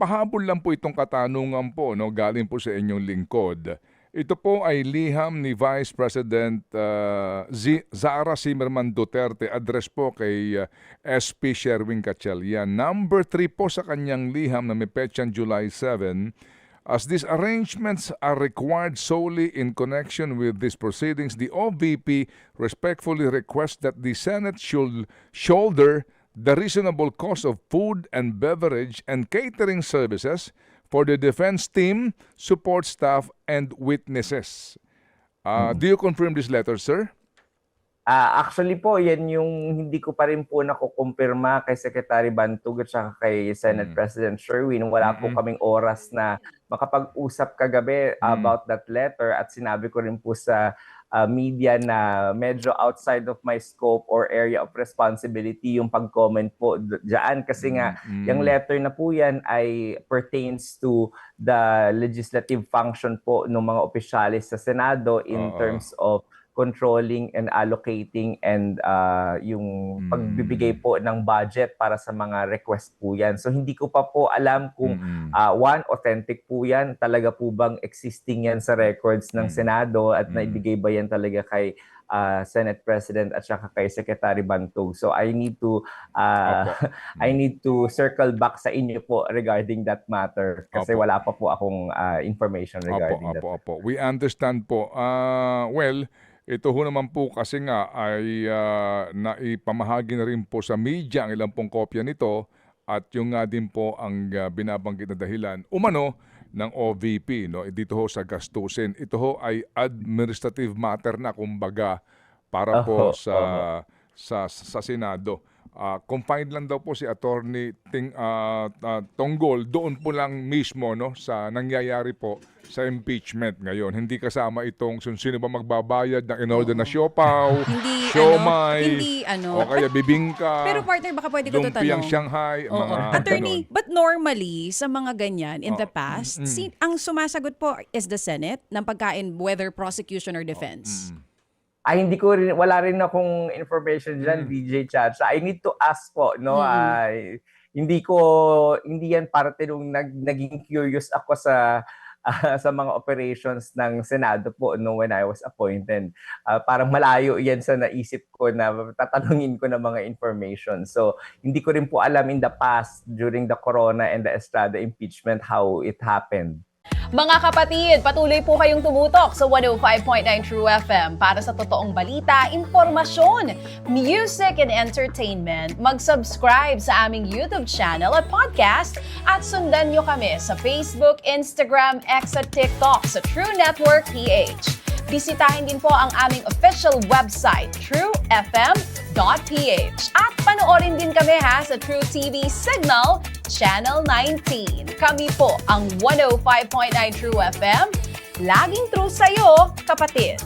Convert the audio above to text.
pahabol lang po itong katanungan po, no, galing po sa inyong lingkod. Ito po ay liham ni Vice President Zara Zimmerman Duterte, address po kay SP Sherwin Gatchalian. Number 3 po sa kanyang liham na may petsang July 7, as these arrangements are required solely in connection with these proceedings, the OVP respectfully requests that the Senate should shoulder the reasonable cost of food and beverage and catering services for the defense team, support staff, and witnesses. Do you confirm this letter, sir? Actually po, yan yung hindi ko pa rin po nakukumpirma kay Secretary Bantog at saka kay Senate President Sherwin. Wala po kaming oras na makapag-usap kagabi about that letter at sinabi ko rin po sa media na medyo outside of my scope or area of responsibility yung pag-comment po dyan. Kasi nga, yung letter na po yan ay pertains to the legislative function po ng mga opisyalis sa Senado in terms of controlling and allocating and yung pagbibigay po ng budget para sa mga request po yan. So hindi ko pa po alam kung one, authentic po yan, talaga po bang existing yan sa records ng Senado at naibigay ba yan talaga kay Senate President at saka kay Secretary Bantog. So I need to I need to circle back sa inyo po regarding that matter kasi wala pa po akong information regarding that. We understand po. Well, ito ho naman po kasi nga ay naipamahagi na rin po sa media ang ilang pong kopya nito at yung nga din po ang binabanggit na dahilan umano ng OVP, no? Dito ho sa gastusin. Ito ho ay administrative matter na kumbaga para po sa Senado. Confined lang daw po si Attorney Tonggol doon po lang mismo, no, sa nangyayari po sa impeachment ngayon. Hindi kasama itong sino ba magbabayad ng in-order na siopaw, siomay, o kaya bibingka. Pero partner, baka pwede ko ito tanong. Lumpiang Shanghai, mga Attorney, ganun. but normally, sa mga ganyan, in the past, ang sumasagot po is the Senate ng pagkain, whether prosecution or defense. Hindi ko rin, wala rin akong information dyan, DJ Chacha. I need to ask po, no? Hindi yan parte nung naging curious ako sa mga operations ng Senado po no, when I was appointed. Parang malayo yan sa naisip ko na tatanungin ko ng mga information. So, hindi ko rin po alam in the past during the Corona and the Estrada impeachment how it happened. Mga kapatid, patuloy po kayong tumutok sa 105.9 True FM para sa totoong balita, impormasyon, music and entertainment. Mag-subscribe sa aming YouTube channel at podcast at sundan nyo kami sa Facebook, Instagram, X at TikTok sa True Network PH. Bisitahin din po ang aming official website, truefm.ph. At panoorin din kami sa True TV Signal, Channel 19. Kami po ang 105.9 True FM. Laging true sa'yo, kapatid.